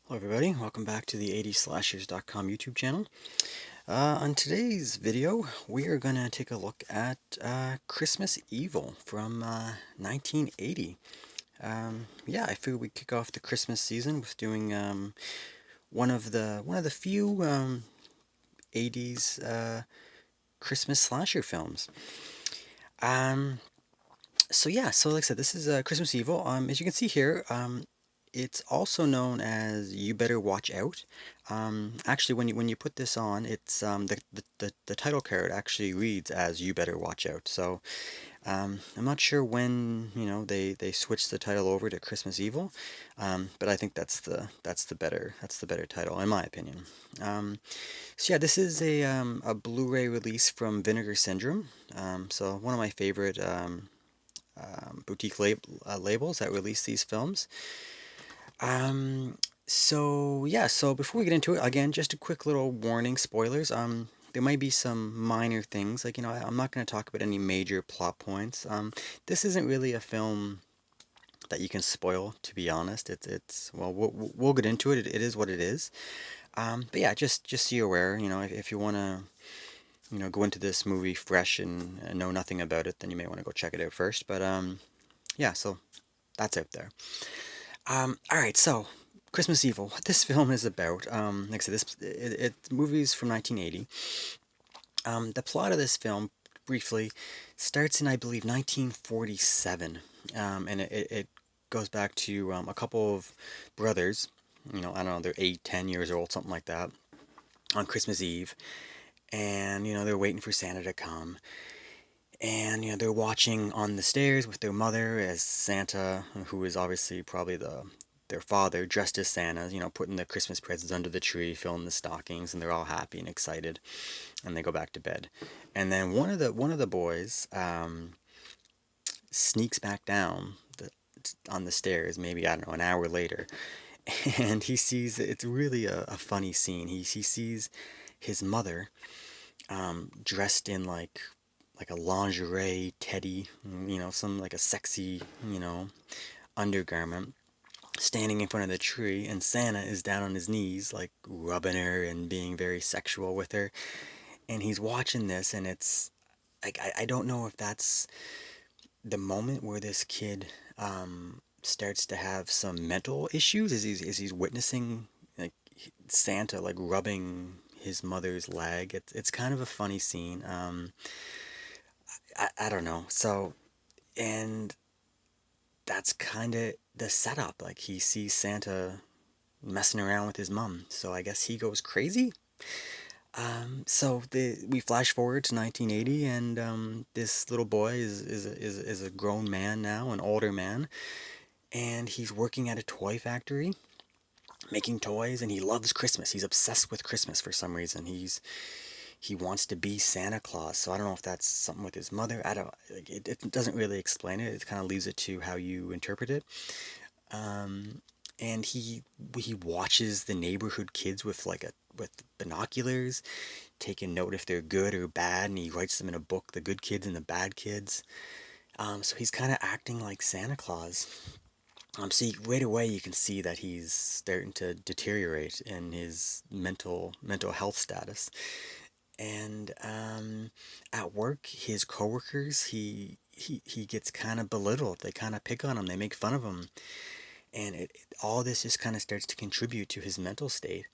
Hello everybody, welcome back to the 80slashers.com YouTube channel. On today's video, we are going to take a look at Christmas Evil from 1980. Yeah, I figured we'd kick off the Christmas season with doing one of the few 80s Christmas slasher films. So yeah, so like I said, this is Christmas Evil. As you can see here, it's also known as You Better Watch Out. Actually, when you put this on, it's the title card actually reads as You Better Watch Out. So I'm not sure when they switched the title over to Christmas Evil, but I think that's the better title in my opinion. So yeah, this is a Blu-ray release from Vinegar Syndrome. So one of my favorite boutique labels that release these films. Um, so yeah, so before we get into it, again, just a quick little warning, spoilers. There might be some minor things, like, I'm not going to talk about any major plot points. This isn't really a film that you can spoil, to be honest. Well, we'll get into it. It is what it is. But yeah, just so you're aware, if you want to, go into this movie fresh and know nothing about it, then you may want to go check it out first. But yeah, so that's out there. All right, so Christmas Evil. What this film is about? Like I said, this movie's from 1980. The plot of this film, briefly, starts in I believe 1947, and it goes back to a couple of brothers. I don't know, they're 8, 10 years old, something like that, on Christmas Eve, and they're waiting for Santa to come. And they're watching on the stairs with their mother as Santa, who is obviously probably their father, dressed as Santa, putting the Christmas presents under the tree, filling the stockings, and they're all happy and excited, and they go back to bed. And then one of the boys sneaks back down on the stairs, maybe, I don't know, an hour later, and he sees, it's really a funny scene. He sees his mother dressed in like a lingerie teddy, some like a sexy, undergarment, standing in front of the tree, and Santa is down on his knees, like rubbing her and being very sexual with her. And he's watching this, and it's like, I don't know if that's the moment where this kid starts to have some mental issues as he's witnessing like Santa like rubbing his mother's leg. It's kind of a funny scene. I don't know. So, and that's kind of the setup. Like, he sees Santa messing around with his mom, so I guess he goes crazy. So we flash forward to 1980, and this little boy is a grown man now, an older man, and he's working at a toy factory, making toys, and he loves Christmas. He's obsessed with Christmas for some reason. He wants to be Santa Claus. So I don't know if that's something with his mother. I don't. Like, it doesn't really explain it. It kind of leaves it to how you interpret it. Um, and he watches the neighborhood kids with binoculars, taking note if they're good or bad, and he writes them in a book, the good kids and the bad kids. So he's kind of acting like Santa Claus. So right away you can see that he's starting to deteriorate in his mental health status. And at work, his coworkers, he gets kind of belittled. They kind of pick on him. They make fun of him, and all this just kind of starts to contribute to his mental state.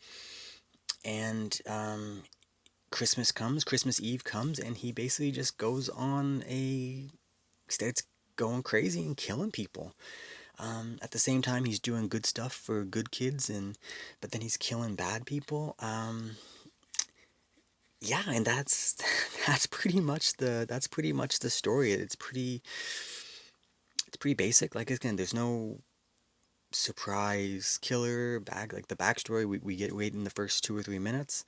And Christmas Eve comes, and he basically just goes on starts going crazy and killing people. At the same time, he's doing good stuff for good kids, but then he's killing bad people. Yeah, and that's pretty much the story. It's pretty basic. Like, again, there's no surprise killer back, like the backstory we get right in the first 2 or 3 minutes.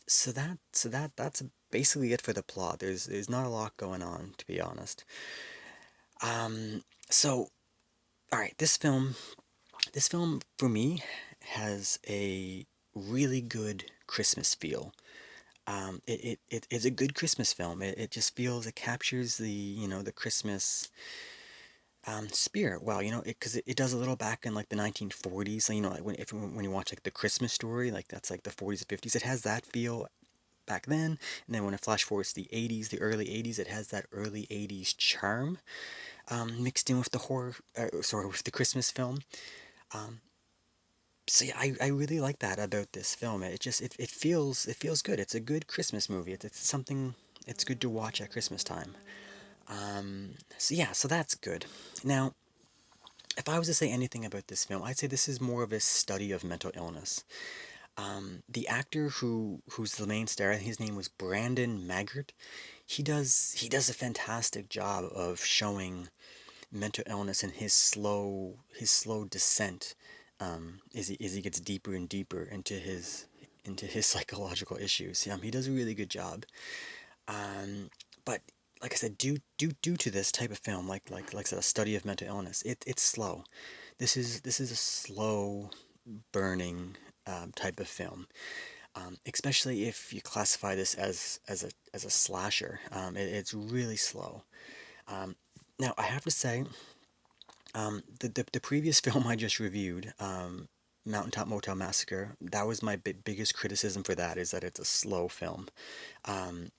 So that's basically it for the plot. There's not a lot going on, to be honest. So all right, this film for me has a really good Christmas feel. It's a good Christmas film. It just feels, it captures the Christmas Spirit. Well, because it does a little back in like the 1940s. So, like when you watch like the Christmas Story, like that's like the 40s and 50s. It has that feel back then, and then when it flash forwards to the 80s, the early 80s, it has that early 80s charm, mixed in with the horror, sorry, with the Christmas film. Um, so yeah, I really like that about this film. It feels good. It's a good Christmas movie. It's something it's good to watch at Christmas time. So yeah, so that's good. Now, if I was to say anything about this film, I'd say this is more of a study of mental illness. The actor who's the main star, his name was Brandon Maggart. He does a fantastic job of showing mental illness and his slow descent, as he gets deeper and deeper into his psychological issues. He does a really good job. But like I said, due to this type of film, like I said, a study of mental illness, it's slow. This is a slow burning type of film, especially if you classify this as a slasher. It's really slow. Um, Now I have to say, the previous film I just reviewed, Mountaintop Motel Massacre, that was my biggest criticism for that, is that it's a slow film. Um,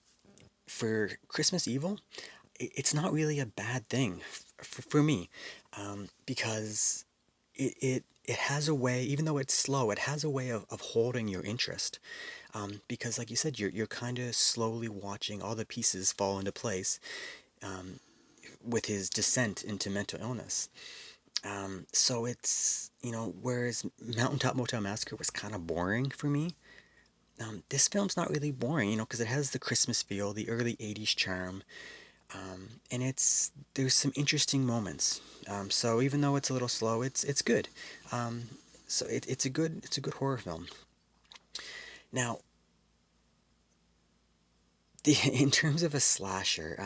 for Christmas Evil, it's not really a bad thing for me, because it has a way, even though it's slow, it has a way of holding your interest. Because like you said, you're kind of slowly watching all the pieces fall into place, um, with his descent into mental illness. So whereas Mountaintop Motel Massacre was kind of boring for me, this film's not really boring, because it has the Christmas feel, the early 80s charm, and there's some interesting moments. So even though it's a little slow, it's good. Um, so it's a good horror film. Now, in terms of a slasher,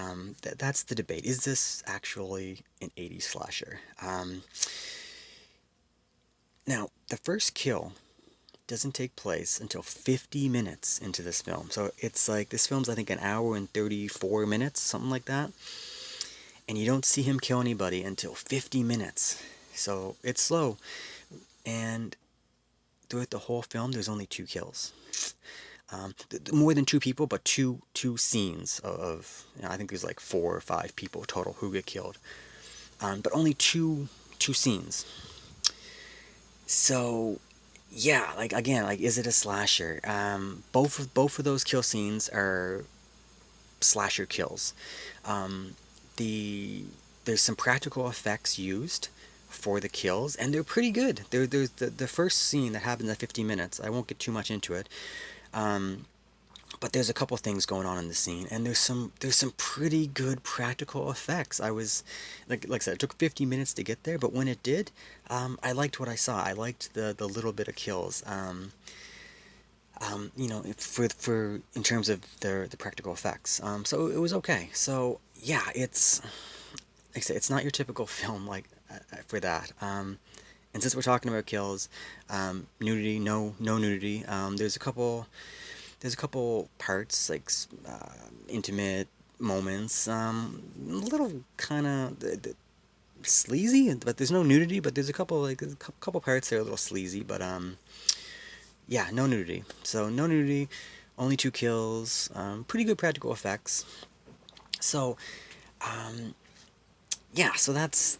that's the debate. Is this actually an 80s slasher? Now, the first kill doesn't take place until 50 minutes into this film. So it's like this film's, I think, an hour and 34 minutes, something like that. And you don't see him kill anybody until 50 minutes. So it's slow. And throughout the whole film, there's only two kills. More than two people, but two scenes I think there's like four or five people total who get killed. But only two scenes. So yeah, like again, like is it a slasher? Both of those kill scenes are slasher kills. Um, the there's some practical effects used for the kills, and they're pretty good. There's the first scene that happens at 50 minutes. I won't get too much into it. Um, but there's a couple things going on in the scene, and there's some pretty good practical effects. I was like I said, it took 50 minutes to get there, but when it did, I liked what I saw. I liked the little bit of kills. For in terms of the practical effects. So it was okay. So yeah, it's like I said, it's not your typical film like for that. And since we're talking about kills, nudity, no nudity. There's a couple parts like intimate moments, a little kind of sleazy, but there's no nudity. But there's a couple parts that are a little sleazy, but yeah, no nudity. So no nudity, only two kills, pretty good practical effects. So yeah, so that's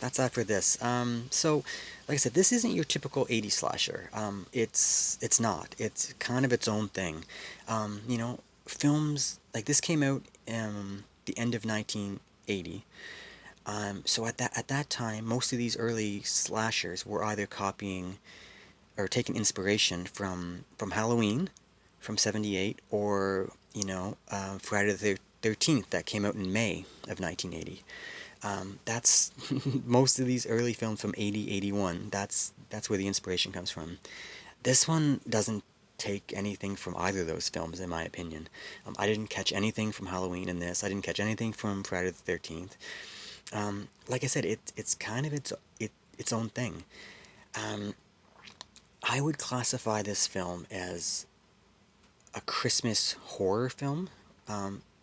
that for this. So like I said, this isn't your typical 80s slasher. It's not. It's kind of its own thing. Films like this came out the end of 1980. So at that time, most of these early slashers were either copying or taking inspiration from Halloween from '78, or Friday the 13th that came out in May of 1980. That's most of these early films from 80, 81. That's where the inspiration comes from. This one doesn't take anything from either of those films, in my opinion. I didn't catch anything from Halloween in this. I didn't catch anything from Friday the 13th. Like I said, it's kind of its own thing. Um, I would classify this film as a Christmas horror film,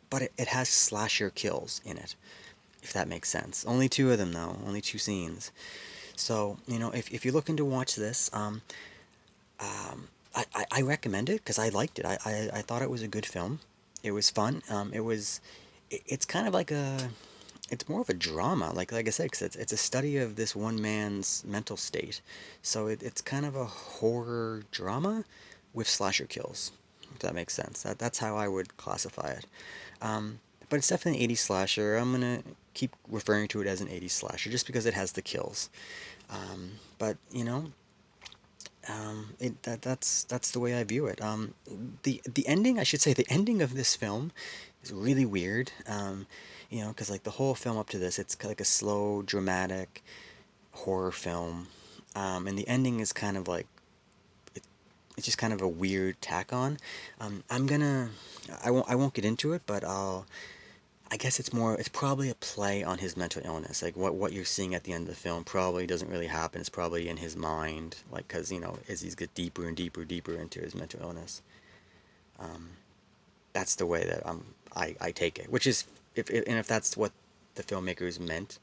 but it has slasher kills in it. if that makes sense. Only two of them though, only two scenes. So, if you're looking to watch this, I recommend it because I liked it. I thought it was a good film. It was fun. It's kind of like it's more of a drama, like I said, because it's a study of this one man's mental state. So it's kind of a horror drama with slasher kills, if that makes sense. That's how I would classify it. But it's definitely an 80s slasher. I'm gonna keep referring to it as an 80s slasher just because it has the kills. But that's the way I view it. The ending, I should say, the ending of this film is really weird. Because like the whole film up to this, it's like a slow, dramatic horror film, and the ending is kind of like it's just kind of a weird tack on. I won't get into it, but I guess it's probably a play on his mental illness. Like what you're seeing at the end of the film probably doesn't really happen. It's probably in his mind, like because as he's get deeper and deeper into his mental illness. Um, that's the way that I take it. Which is if that's what the filmmakers meant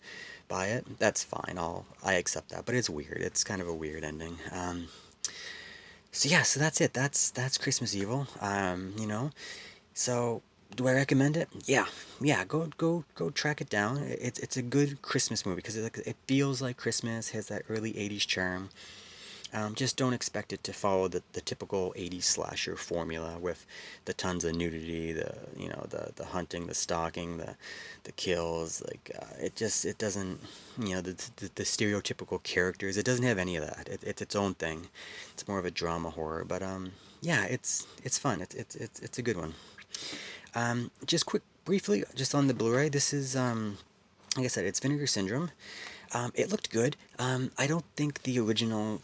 by it, that's fine. I accept that. But it's weird. It's kind of a weird ending. So yeah, so that's it. That's Christmas Evil. So do I recommend it? Yeah, yeah. Go track it down. It's a good Christmas movie because it feels like Christmas. Has that early '80s charm. Just don't expect it to follow the typical '80s slasher formula with the tons of nudity, the hunting, the stalking, the kills. Like it doesn't the stereotypical characters. It doesn't have any of that. It's its own thing. It's more of a drama horror, but yeah, it's fun. It's a good one. Just briefly, just on the Blu-ray, this is, like I said, it's Vinegar Syndrome. It looked good. I don't think the original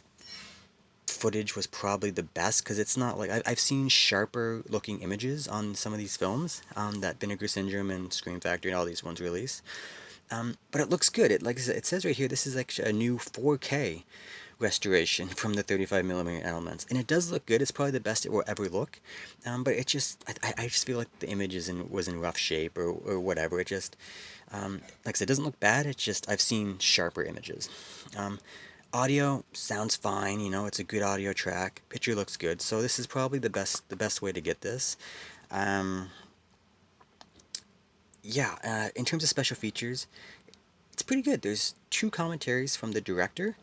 footage was probably the best because it's not like I've seen sharper looking images on some of these films that Vinegar Syndrome and Scream Factory and all these ones release. But it looks good. Like I said, it says right here, this is like a new 4K restoration from the 35mm elements, and it does look good. It's probably the best it will ever look. But it just, I just feel like the image was in rough shape or whatever. It just, like I said, it doesn't look bad. It's just I've seen sharper images. Audio sounds fine. It's a good audio track. Picture looks good. So this is probably the best way to get this. Um, yeah. In terms of special features, it's pretty good. There's two commentaries from the director.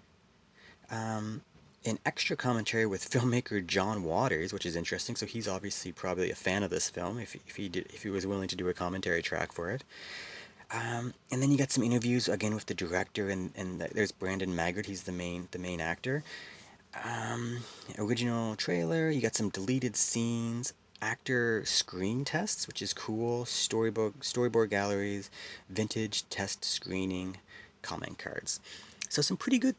Um, an extra commentary with filmmaker John Waters, which is interesting. So he's obviously probably a fan of this film if he was willing to do a commentary track for it. And then you got some interviews again with the director and there's Brandon Maggart. He's the main actor. Original trailer. You got some deleted scenes. Actor screen tests, which is cool. Storyboard galleries, vintage test screening, comment cards. So some pretty good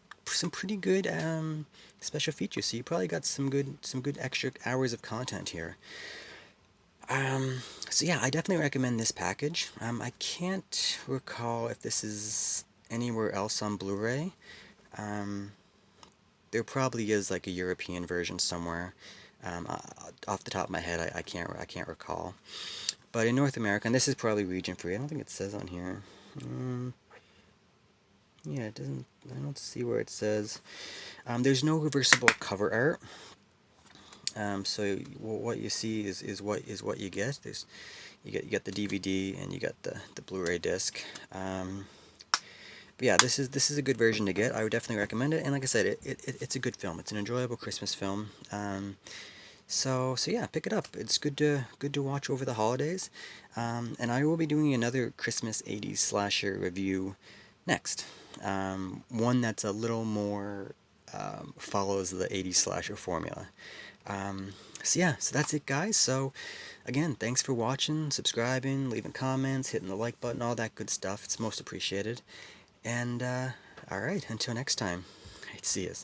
special features. So you probably got some good extra hours of content here. So yeah, I definitely recommend this package. I can't recall if this is anywhere else on Blu-ray. Um, there probably is like a European version somewhere. Off the top of my head, I can't recall. But in North America, and this is probably region free. I don't think it says on here. Yeah, it doesn't. I don't see where it says. There's no reversible cover art. So what you see is what you get. You get the DVD and you got the Blu-ray disc. But yeah, this is a good version to get. I would definitely recommend it. And like I said, it's a good film. It's an enjoyable Christmas film. So yeah, pick it up. It's good to watch over the holidays. And I will be doing another Christmas '80s slasher review next. One that's a little more follows the '80s slasher formula. So yeah, so that's it, guys. So again, thanks for watching, subscribing, leaving comments, hitting the like button, all that good stuff. It's most appreciated. And all right, until next time, see you.